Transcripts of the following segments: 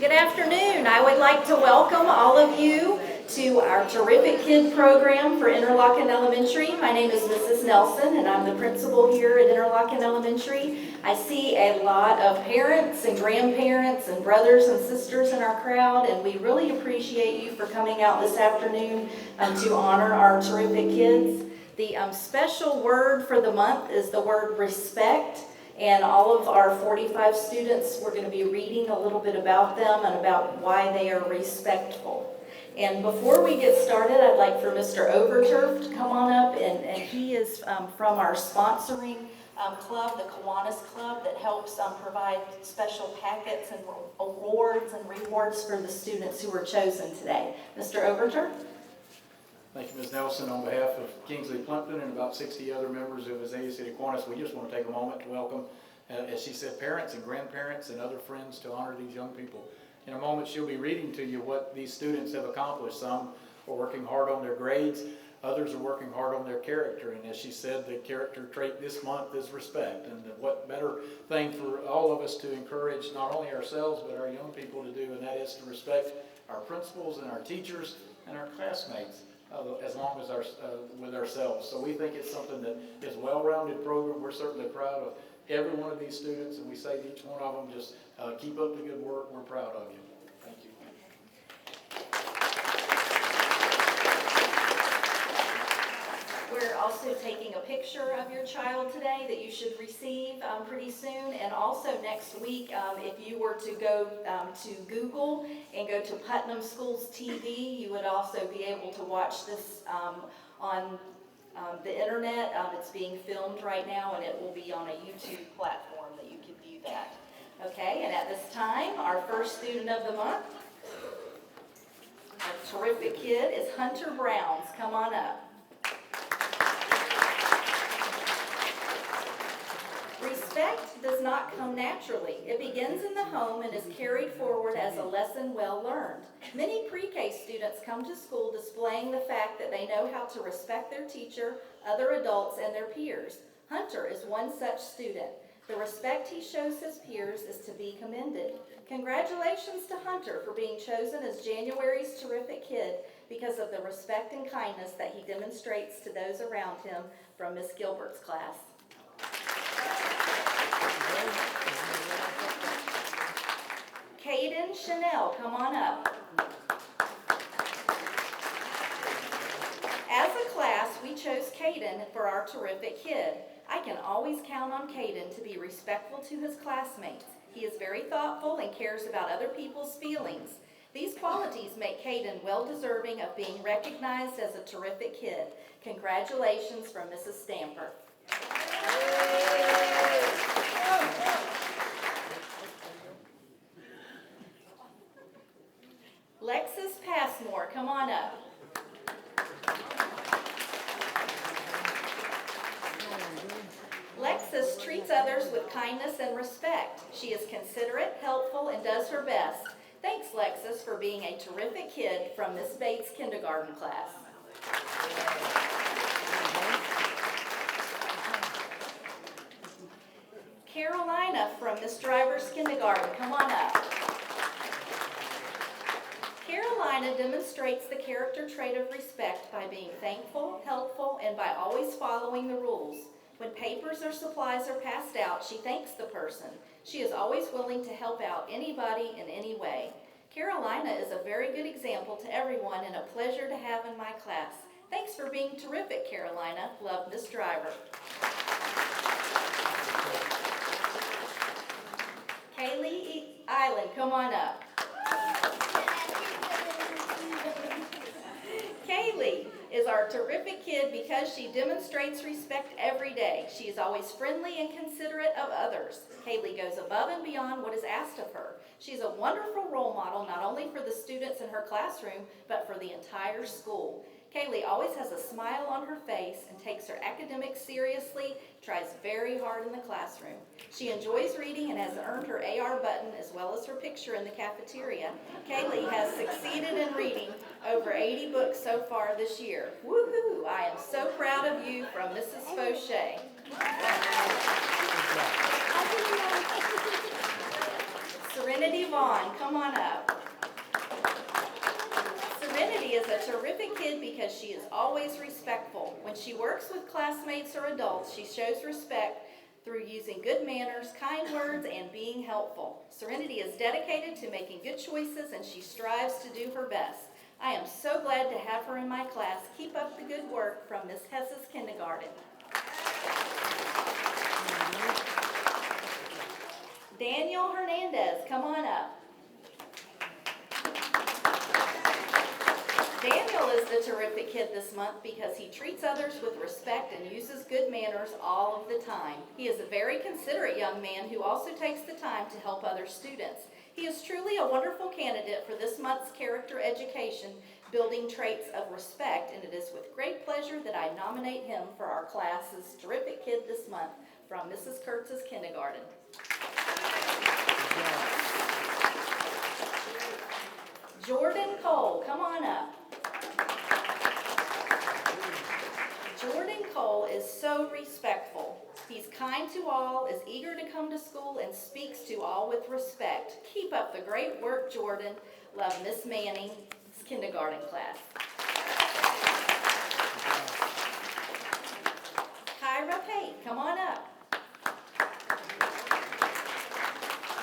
Good afternoon. I would like to welcome all of you to our terrific kid program for Interlachen Elementary. My name is Mrs. Nelson and I'm the principal here at Interlachen Elementary. I see a lot of parents and grandparents and brothers and sisters in our crowd, and we really appreciate you for coming out this afternoon to honor our terrific kids. The special word for the month is the word respect. And all of our 45 students, we're going to be reading a little bit about them and about why they are respectful. And before we get started, I'd like for Mr. Overturf to come on up, and he is from our sponsoring club, the Kiwanis Club, that helps provide special packets and awards and rewards for the students who were chosen today. Mr. Overturf? Thank you, Ms. Nelson. On behalf of Kingsley Plimpton and about 60 other members of Azalea City Kiwanis, we just want to take a moment to welcome, as she said, parents and grandparents and other friends to honor these young people. In a moment, she'll be reading to you what these students have accomplished. Some are working hard on their grades, others are working hard on their character. And as she said, the character trait this month is respect. And what better thing for all of us to encourage not only ourselves but our young people to do, and that is to respect our principals and our teachers and our classmates. As long as with ourselves. So we think it's something that is a well-rounded program. We're certainly proud of every one of these students, and we say to each one of them, just keep up the good work. We're proud of you. Thank you. We're also taking a picture of your child today that you should receive pretty soon. And also next week, if you were to go to Google and go to Putnam Schools TV, you would also be able to watch this on the internet. It's being filmed right now, and it will be on a YouTube platform that you can view that. Okay, and at this time, our first student of the month, a terrific kid, is Hunter Browns. Come on up. Respect does not come naturally. It begins in the home and is carried forward as a lesson well learned. Many pre-K students come to school displaying the fact that they know how to respect their teacher, other adults, and their peers. Hunter is one such student. The respect he shows his peers is to be commended. Congratulations to Hunter for being chosen as January's terrific kid because of the respect and kindness that he demonstrates to those around him from Miss Gilbert's class. Caden Chanel, come on up. As a class, we chose Caden for our terrific kid. I can always count on Caden to be respectful to his classmates. He is very thoughtful and cares about other people's feelings. These qualities make Caden well deserving of being recognized as a terrific kid. Congratulations from Mrs. Stamper. Lexus Passmore, come on up. Lexus treats others with kindness and respect. She is considerate, helpful, and does her best. Thanks, Lexus, for being a terrific kid from Miss Bates' kindergarten class. Carolina from Miss Driver's kindergarten, come on up. Carolina demonstrates the character trait of respect by being thankful, helpful, and by always following the rules. When papers or supplies are passed out, she thanks the person. She is always willing to help out anybody in any way. Carolina is a very good example to everyone and a pleasure to have in my class. Thanks for being terrific, Carolina. Love, Miss Driver. Kaylee Island, come on up. Kaylee is our terrific kid because she demonstrates respect every day. She is always friendly and considerate of others. Kaylee goes above and beyond what is asked of her. She's a wonderful role model not only for the students in her classroom, but for the entire school. Kaylee always has a smile on her face and takes her academics seriously, tries very hard in the classroom. She enjoys reading and has earned her AR button as well as her picture in the cafeteria. Kaylee has succeeded in reading over 80 books so far this year. Woohoo! I am so proud of you from Mrs. Fauché. Serenity Vaughn, Vaughn, come on up. Serenity is a terrific kid because she is always respectful. When she works with classmates or adults, she shows respect through using good manners, kind words, and being helpful. Serenity is dedicated to making good choices, and she strives to do her best. I am so glad to have her in my class. Keep up the good work from Miss Hess's kindergarten. Daniel Hernandez, come on up. Daniel is the terrific kid this month because he treats others with respect and uses good manners all of the time. He is a very considerate young man who also takes the time to help other students. He is truly a wonderful candidate for this month's character education, building traits of respect, and it is with great pleasure that I nominate him for our class's terrific kid this month from Mrs. Kurtz's kindergarten. Jordan Cole, come on up. Jordan Cole is so respectful. He's kind to all, is eager to come to school, and speaks to all with respect. Keep up the great work, Jordan. Love Miss Manning's kindergarten class. Kyra Pate, come on up.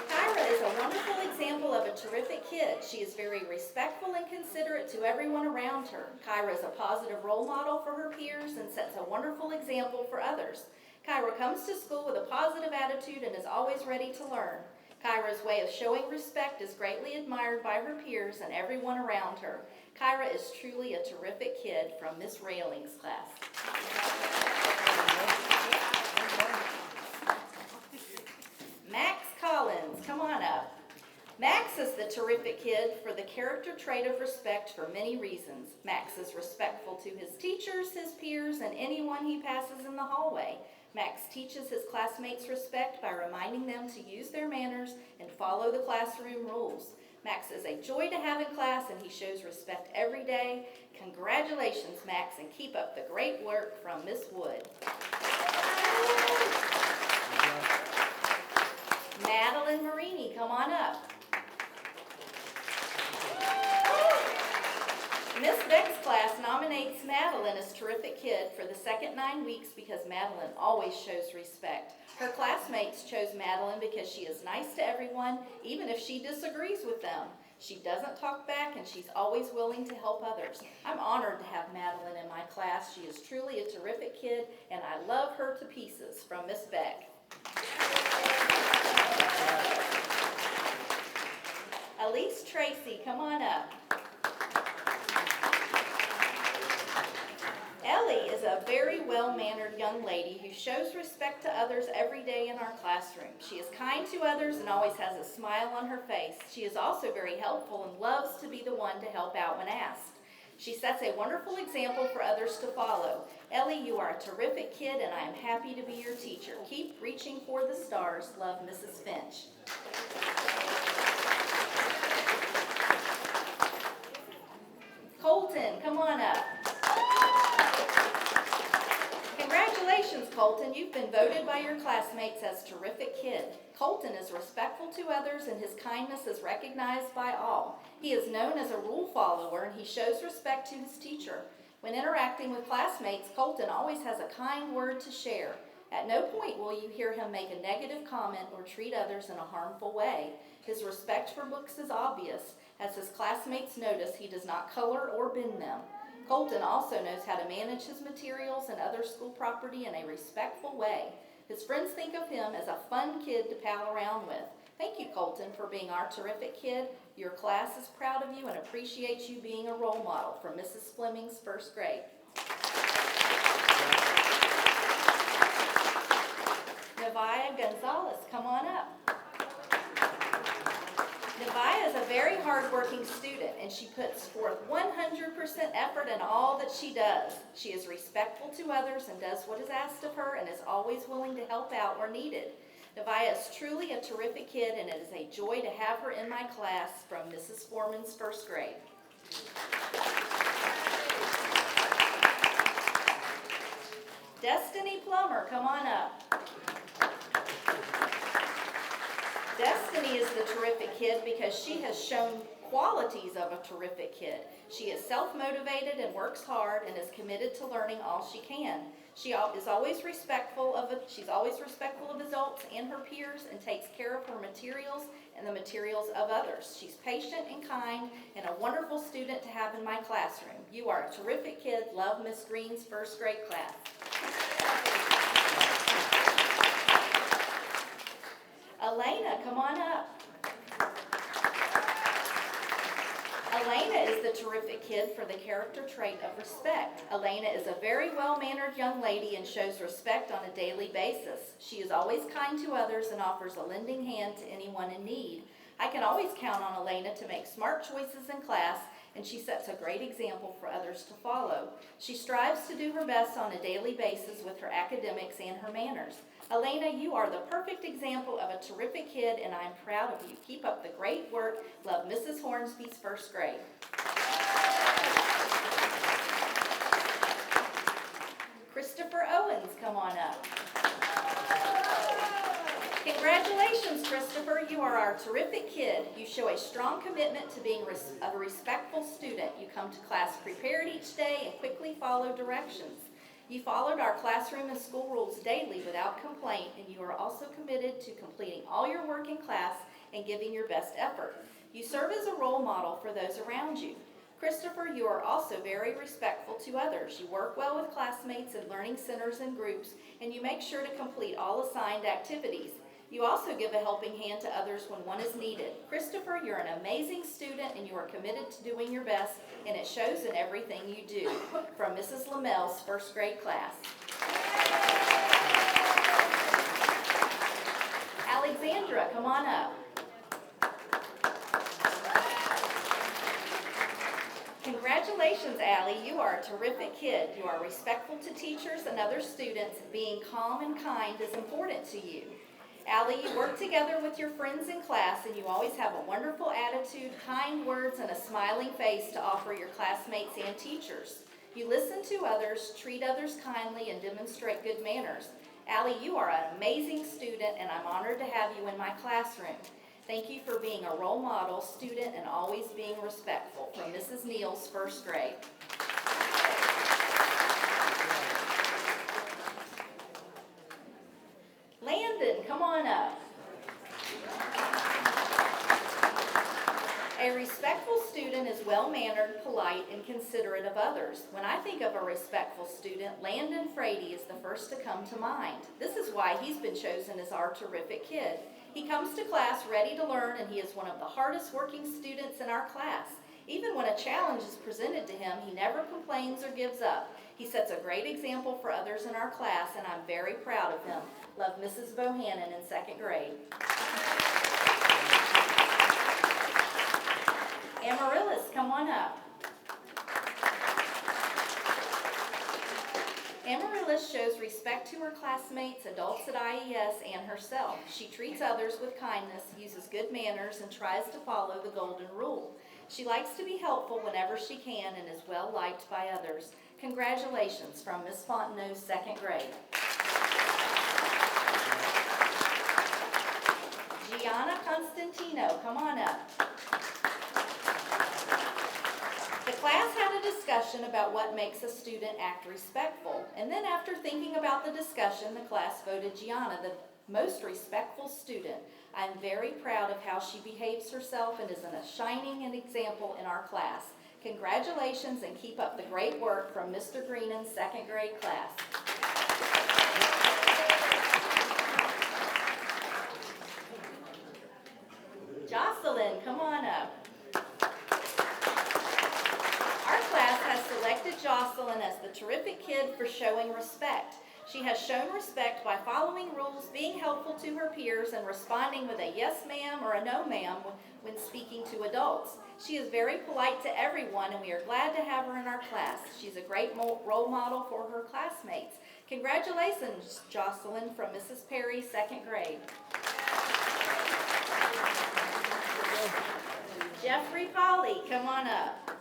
Kyra is a wonderful example of a terrific kid. She is very respectful and considerate to everyone around her. Kyra is a positive role model for her peers and sets a wonderful example for others. Kyra comes to school with a positive attitude and is always ready to learn. Kyra's way of showing respect is greatly admired by her peers and everyone around her. Kyra is truly a terrific kid from Miss Railing's class. Max Collins, come on up. Max is the terrific kid for the character trait of respect for many reasons. Max is respectful to his teachers, his peers, and anyone he passes in the hallway. Max teaches his classmates respect by reminding them to use their manners and follow the classroom rules. Max is a joy to have in class, and he shows respect every day. Congratulations, Max, and keep up the great work from Miss Wood. Madeline Marini, come on up. Miss Beck's class nominates Madeline as terrific kid for the second 9 weeks because Madeline always shows respect. Her classmates chose Madeline because she is nice to everyone, even if she disagrees with them. She doesn't talk back, and she's always willing to help others. I'm honored to have Madeline in my class. She is truly a terrific kid, and I love her to pieces. From Miss Beck. Elise Tracy, come on up. Ellie is a very well-mannered young lady who shows respect to others every day in our classroom. She is kind to others and always has a smile on her face. She is also very helpful and loves to be the one to help out when asked. She sets a wonderful example for others to follow. Ellie, you are a terrific kid, and I am happy to be your teacher. Keep reaching for the stars. Love, Mrs. Finch. Colton, come on up. Congratulations, Colton. You've been voted by your classmates as terrific kid. Colton is respectful to others, and his kindness is recognized by all. He is known as a rule follower, and he shows respect to his teacher. When interacting with classmates, Colton always has a kind word to share. At no point will you hear him make a negative comment or treat others in a harmful way. His respect for books is obvious. As his classmates notice, he does not color or bend them. Colton also knows how to manage his materials and other school property in a respectful way. His friends think of him as a fun kid to pal around with. Thank you, Colton, for being our terrific kid. Your class is proud of you and appreciates you being a role model from Mrs. Fleming's first grade. Nevaeh Gonzalez, come on up. Nevaeh is a very hardworking student, and she puts forth 100% effort in all that she does. She is respectful to others and does what is asked of her and is always willing to help out where needed. Nevaeh is truly a terrific kid, and it is a joy to have her in my class from Mrs. Foreman's first grade. Destiny Plummer, come on up. Destiny is the terrific kid because she has shown qualities of a terrific kid. She is self-motivated and works hard and is committed to learning all she can. She's always respectful of adults and her peers and takes care of her materials and the materials of others. She's patient and kind and a wonderful student to have in my classroom. You are a terrific kid. Love, Miss Green's first grade class. Elena, come on up. Elena is the terrific kid for the character trait of respect. Elena is a very well-mannered young lady and shows respect on a daily basis. She is always kind to others and offers a lending hand to anyone in need. I can always count on Elena to make smart choices in class, and she sets a great example for others to follow. She strives to do her best on a daily basis with her academics and her manners. Elena, you are the perfect example of a terrific kid, and I'm proud of you. Keep up the great work. Love, Mrs. Hornsby's first grade. Christopher Owens, come on up. Congratulations, Christopher. You are our terrific kid. You show a strong commitment to being a respectful student. You come to class prepared each day and quickly follow directions. You followed our classroom and school rules daily without complaint, and you are also committed to completing all your work in class and giving your best effort. You serve as a role model for those around you. Christopher, you are also very respectful to others. You work well with classmates in learning centers and groups, and you make sure to complete all assigned activities. You also give a helping hand to others when one is needed. Christopher, you're an amazing student and you are committed to doing your best, and it shows in everything you do. From Mrs. Lamel's first grade class. Alexandra, come on up. Congratulations, Allie. You are a terrific kid. You are respectful to teachers and other students. Being calm and kind is important to you. Allie, you work together with your friends in class, and you always have a wonderful attitude, kind words, and a smiling face to offer your classmates and teachers. You listen to others, treat others kindly, and demonstrate good manners. Allie, you are an amazing student, and I'm honored to have you in my classroom. Thank you for being a role model student and always being respectful. From Mrs. Neal's first grade. Landon, come on up. A respectful student is well-mannered, polite, and considerate of others. When I think of a respectful student, Landon Fraidy is the first to come to mind. This is why he's been chosen as our terrific kid. He comes to class ready to learn, and he is one of the hardest working students in our class. Even when a challenge is presented to him, he never complains or gives up. He sets a great example for others in our class, and I'm very proud of him. Love, Mrs. Bohannon in second grade. Amaryllis, come on up. Amaryllis shows respect to her classmates, adults at IES, and herself. She treats others with kindness, uses good manners, and tries to follow the golden rule. She likes to be helpful whenever she can and is well liked by others. Congratulations from Miss Fontenot's second grade. Gianna Constantino, come on up. The class had a discussion about what makes a student act respectful, and then after thinking about the discussion, the class voted Gianna the most respectful student. I'm very proud of how she behaves herself and is a shining example in our class. Congratulations and keep up the great work from Mr. Greenan's second grade class. Jocelyn, come on up. Our class has selected Jocelyn as the terrific kid for showing respect. She has shown respect by following rules, being helpful to her peers, and responding with a yes ma'am or a no ma'am when speaking to adults. She is very polite to everyone, and we are glad to have her in our class. She's a great role model for her classmates. Congratulations, Jocelyn, from Mrs. Perry, second grade. Jeffrey Polly, come on up.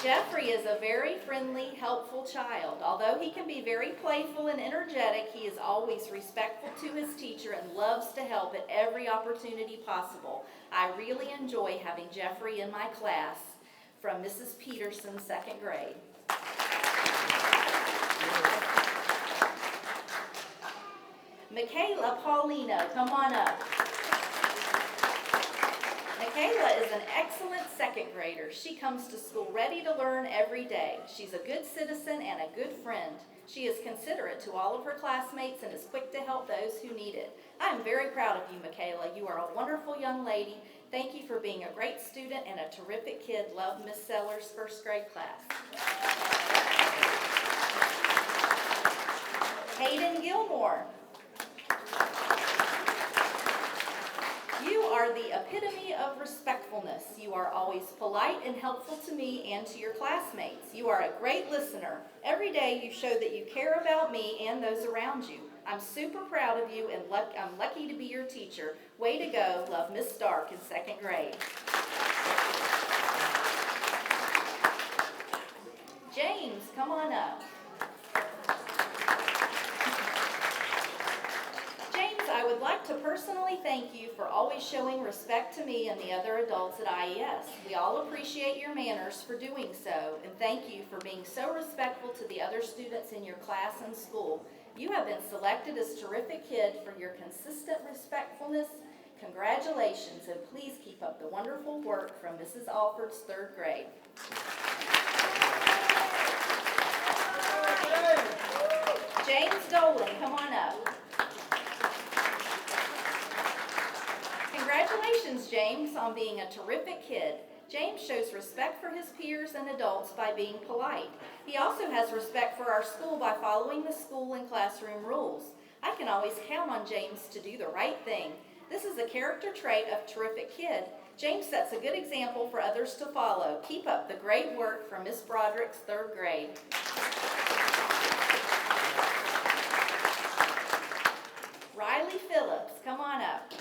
Jeffrey is a very friendly, helpful child. Although he can be very playful and energetic, he is always respectful to his teacher and loves to help at every opportunity possible. I really enjoy having Jeffrey in my class. From Mrs. Peterson, second grade. Makayla Paulino, come on up. Makayla is an excellent second grader. She comes to school ready to learn every day. She's a good citizen and a good friend. She is considerate to all of her classmates and is quick to help those who need it. I am very proud of you, Makayla. You are a wonderful young lady. Thank you for being a great student and a terrific kid. Love, Miss Sellers' first grade class. Hayden Gilmore. You are the epitome of respectfulness. You are always polite and helpful to me and to your classmates. You are a great listener. Every day you show that you care about me and those around you. I'm super proud of you and I'm lucky to be your teacher. Way to go. Love, Miss Stark in second grade. James, come on up. I would like to personally thank you for always showing respect to me and the other adults at IES. We all appreciate your manners for doing so, and thank you for being so respectful to the other students in your class and school. You have been selected as Terrific Kid for your consistent respectfulness. Congratulations, and please keep up the wonderful work from Mrs. Alford's third grade. James Dolan, come on up. Congratulations, James, on being a terrific kid. James shows respect for his peers and adults by being polite. He also has respect for our school by following the school and classroom rules. I can always count on James to do the right thing. This is a character trait of terrific kid. James sets a good example for others to follow. Keep up the great work from Miss Broderick's third grade. Riley Phillips, come on up.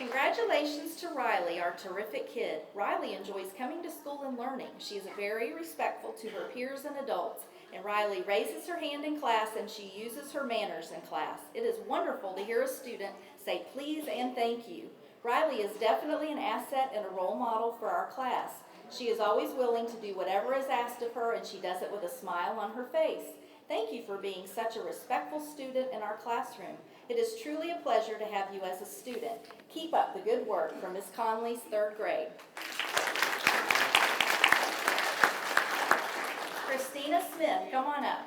Congratulations to Riley, our terrific kid. Riley enjoys coming to school and learning. She is very respectful to her peers and adults, and Riley raises her hand in class and she uses her manners in class. It is wonderful to hear a student say please and thank you. Riley is definitely an asset and a role model for our class. She is always willing to do whatever is asked of her, and she does it with a smile on her face. Thank you for being such a respectful student in our classroom. It is truly a pleasure to have you as a student. Keep up the good work from Miss Conley's third grade. Christina Smith, come on up.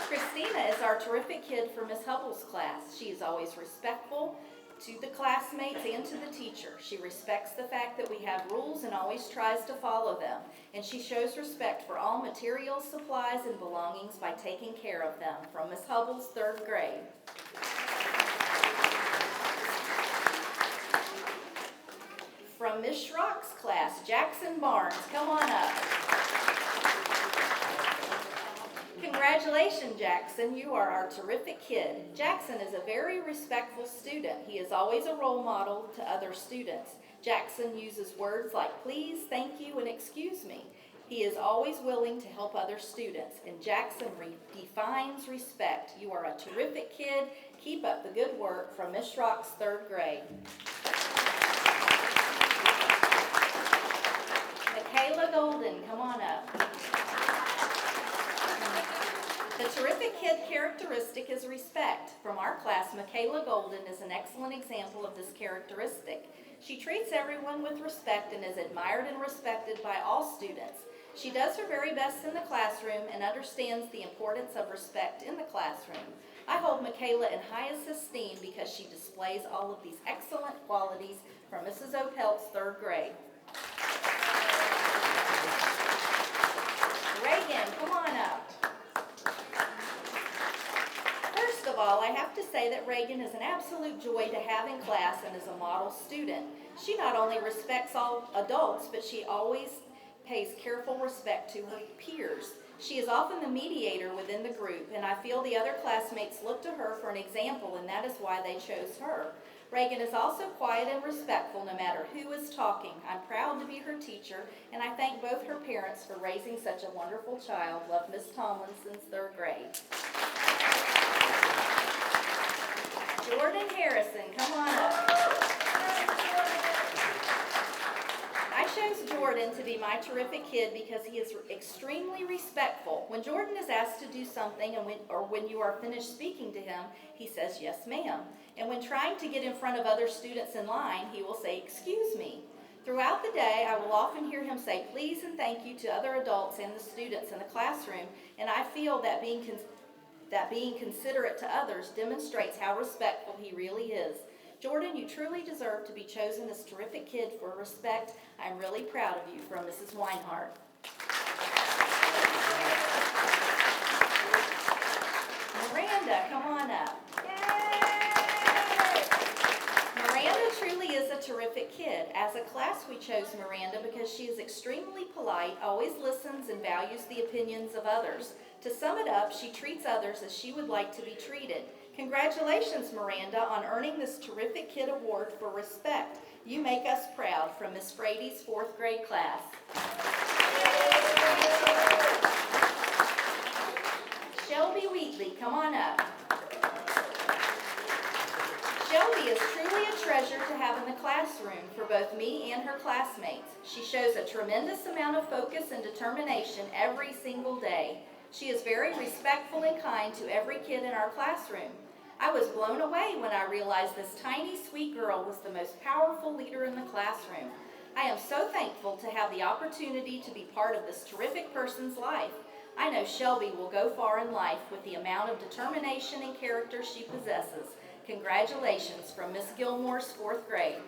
Christina is our terrific kid for Miss Hubble's class. She is always respectful to the classmates and to the teacher. She respects the fact that we have rules and always tries to follow them. And she shows respect for all materials, supplies, and belongings by taking care of them. From Miss Hubble's third grade. From Miss Schrock's class, Jackson Barnes, come on up. Congratulations, Jackson. You are our terrific kid. Jackson is a very respectful student. He is always a role model to other students. Jackson uses words like please, thank you, and excuse me. He is always willing to help other students, and Jackson defines respect. You are a terrific kid. Keep up the good work. From Miss Schrock's third grade. Makayla Golden, come on up. The terrific kid characteristic is respect. From our class, Makayla Golden is an excellent example of this characteristic. She treats everyone with respect and is admired and respected by all students. She does her very best in the classroom and understands the importance of respect in the classroom. I hold Makayla in highest esteem because she displays all of these excellent qualities. From Mrs. Opelt's third grade. Reagan, come on up. First of all, I have to say that Reagan is an absolute joy to have in class and is a model student. She not only respects all adults, but she always pays careful respect to her peers. She is often the mediator within the group, and I feel the other classmates look to her for an example, and that is why they chose her. Reagan is also quiet and respectful no matter who is talking. I'm proud to be her teacher, and I thank both her parents for raising such a wonderful child. Love, Miss Tomlin since 3rd grade. Jordan Harrison, come on up. I chose Jordan to be my terrific kid because he is extremely respectful. When Jordan is asked to do something or when you are finished speaking to him, he says, "Yes, ma'am." And when trying to get in front of other students in line, he will say, "Excuse me." Throughout the day, I will often hear him say please and thank you to other adults and the students in the classroom, and I feel that being considerate to others demonstrates how respectful he really is. Jordan, you truly deserve to be chosen as terrific kid for respect. I'm really proud of you. From Mrs. Weinhardt. Miranda, come on up. Miranda truly is a terrific kid. As a class, we chose Miranda because she is extremely polite, always listens, and values the opinions of others. To sum it up, she treats others as she would like to be treated. Congratulations, Miranda, on earning this Terrific Kid Award for respect. You make us proud. From Miss Fraidy's 4th grade class. Shelby Wheatley, come on up. Shelby is truly a treasure to have in the classroom for both me and her classmates. She shows a tremendous amount of focus and determination every single day. She is very respectful and kind to every kid in our classroom. I was blown away when I realized this tiny, sweet girl was the most powerful leader in the classroom. I am so thankful to have the opportunity to be part of this terrific person's life. I know Shelby will go far in life with the amount of determination and character she possesses. Congratulations. From Miss Gilmore's 4th grade.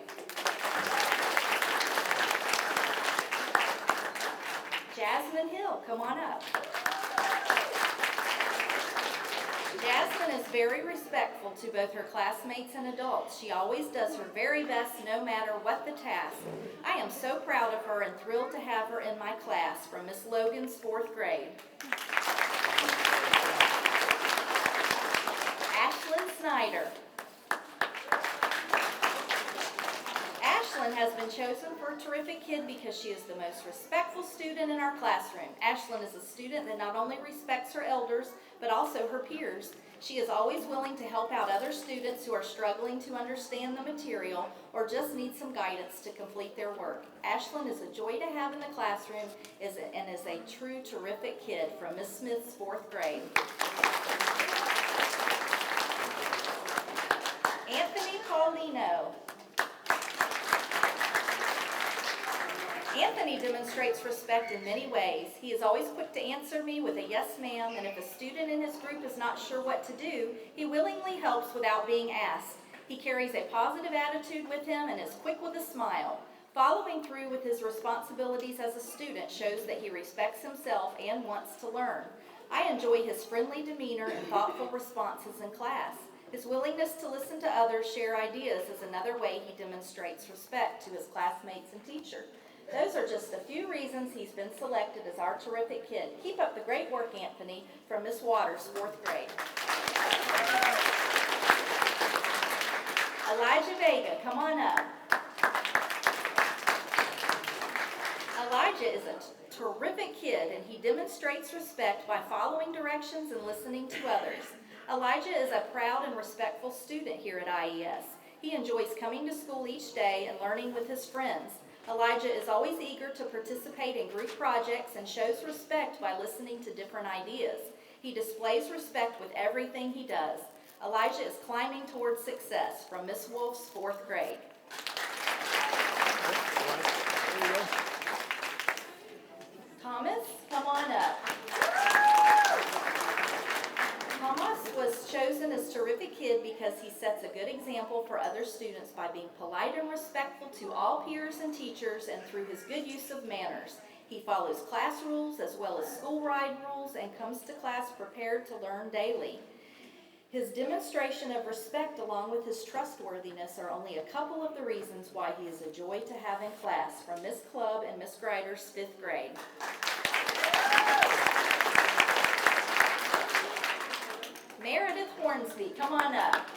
Jasmine Hill, come on up. Jasmine is very respectful to both her classmates and adults. She always does her very best no matter what the task. I am so proud of her and thrilled to have her in my class. From Miss Logan's 4th grade. Ashlyn Schneider. Ashlyn has been chosen for a terrific kid because she is the most respectful student in our classroom. Ashlyn is a student that not only respects her elders, but also her peers. She is always willing to help out other students who are struggling to understand the material or just need some guidance to complete their work. Ashlyn is a joy to have in the classroom and is a true terrific kid. From Miss Smith's 4th grade. Anthony Paulino. Anthony demonstrates respect in many ways. He is always quick to answer me with a yes ma'am, and if a student in his group is not sure what to do, he willingly helps without being asked. He carries a positive attitude with him and is quick with a smile. Following through with his responsibilities as a student shows that he respects himself and wants to learn. I enjoy his friendly demeanor and thoughtful responses in class. His willingness to listen to others share ideas is another way he demonstrates respect to his classmates and teacher. Those are just a few reasons he's been selected as our terrific kid. Keep up the great work, Anthony. From Miss Waters, 4th grade. Elijah Vega, come on up. Elijah is a terrific kid, and he demonstrates respect by following directions and listening to others. Elijah is a proud and respectful student here at IES. He enjoys coming to school each day and learning with his friends. Elijah is always eager to participate in group projects and shows respect by listening to different ideas. He displays respect with everything he does. Elijah is climbing towards success. From Miss Wolf's 4th grade. Thomas, come on up. Thomas was chosen as terrific kid because he sets a good example for other students by being polite and respectful to all peers and teachers and through his good use of manners. He follows class rules as well as school ride rules and comes to class prepared to learn daily. His demonstration of respect along with his trustworthiness are only a couple of the reasons why he is a joy to have in class. From Miss Clubb and Miss Grider's 5th grade. Meredith Hornsby, come on up.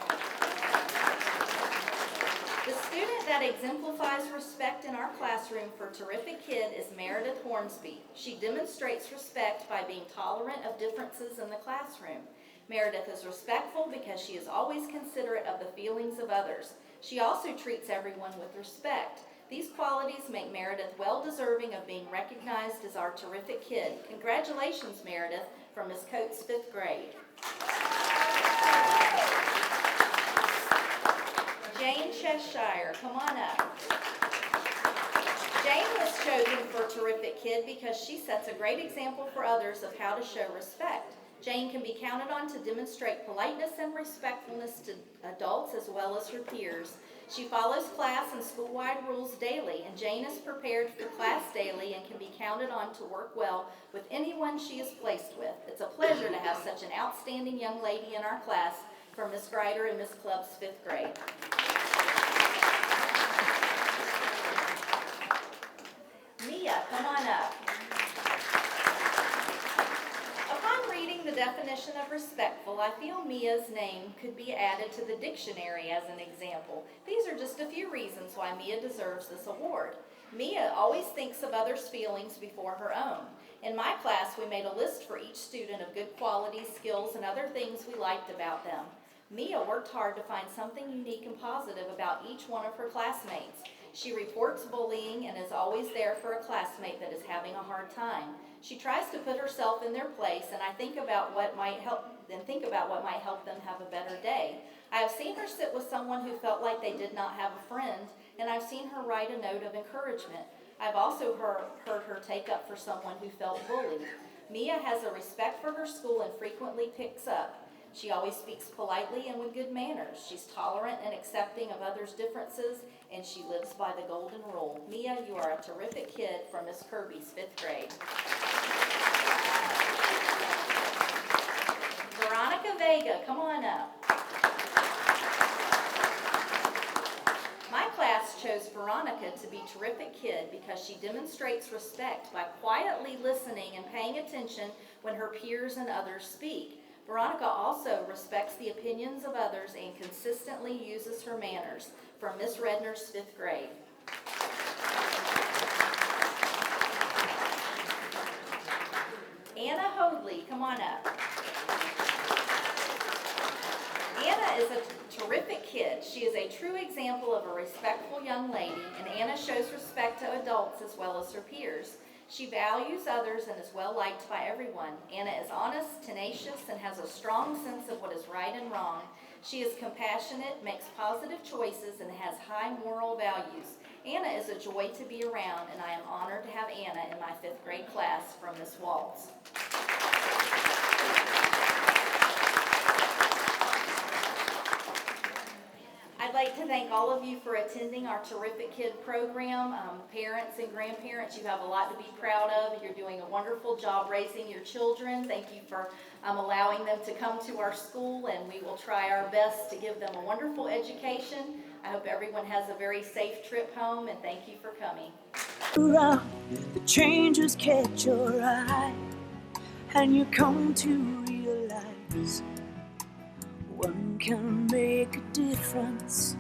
The student that exemplifies respect in our classroom for Terrific Kid is Meredith Hornsby. She demonstrates respect by being tolerant of differences in the classroom. Meredith is respectful because she is always considerate of the feelings of others. She also treats everyone with respect. These qualities make Meredith well-deserving of being recognized as our Terrific Kid. Congratulations, Meredith, from Ms. Coates' 5th grade. Jane Cheshire, come on up. Jane was chosen for Terrific Kid because she sets a great example for others of how to show respect. Jane can be counted on to demonstrate politeness and respectfulness to adults as well as her peers. She follows class and school-wide rules daily, and Jane is prepared for class daily and can be counted on to work well with anyone she is placed with. It's a pleasure to have such an outstanding young lady in our class from Miss Grider and Miss Clubb's 5th grade. Mia, come on up. Upon reading the definition of respectful, I feel Mia's name could be added to the dictionary as an example. These are just a few reasons why Mia deserves this award. Mia always thinks of others' feelings before her own. In my class, we made a list for each student of good qualities, skills, and other things we liked about them. Mia worked hard to find something unique and positive about each one of her classmates. She reports bullying and is always there for a classmate that is having a hard time. She tries to put herself in their place, and I think about what might help them have a better day. I have seen her sit with someone who felt like they did not have a friend, and I've seen her write a note of encouragement. I've also heard her take up for someone who felt bullied. Mia has a respect for her school and frequently picks up. She always speaks politely and with good manners. She's tolerant and accepting of others' differences, and she lives by the golden rule. Mia, you are a terrific kid from Miss Kirby's 5th grade. Veronica Vega, come on up. My class chose Veronica to be Terrific Kid because she demonstrates respect by quietly listening and paying attention when her peers and others speak. Veronica also respects the opinions of others and consistently uses her manners. From Miss Redner's 5th grade. Anna Hoadley, come on up. Anna is a terrific kid. She is a true example of a respectful young lady, and Anna shows respect to adults as well as her peers. She values others and is well liked by everyone. Anna is honest, tenacious, and has a strong sense of what is right and wrong. She is compassionate, makes positive choices, and has high moral values. Anna is a joy to be around, and I am honored to have Anna in my 5th grade class from Miss Waltz. I'd like to thank all of you for attending our Terrific Kid program. Parents and grandparents, you have a lot to be proud of. You're doing a wonderful job raising your children. Thank you for allowing them to come to our school, and we will try our best to give them a wonderful education. I hope everyone has a very safe trip home, and thank you for coming. The changes catch your eye, and you come to realize one can make a difference.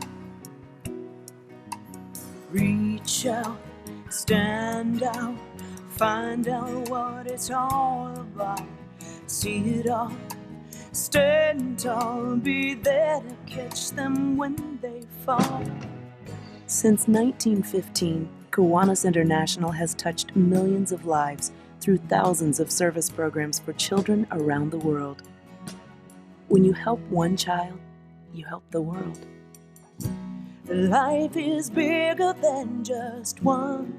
Reach out, stand out, find out what it's all about. See it all, stand tall, be there to catch them when they fall. Since 1915, Kiwanis International has touched millions of lives through thousands of service programs for children around the world. When you help one child, you help the world. Life is bigger than just one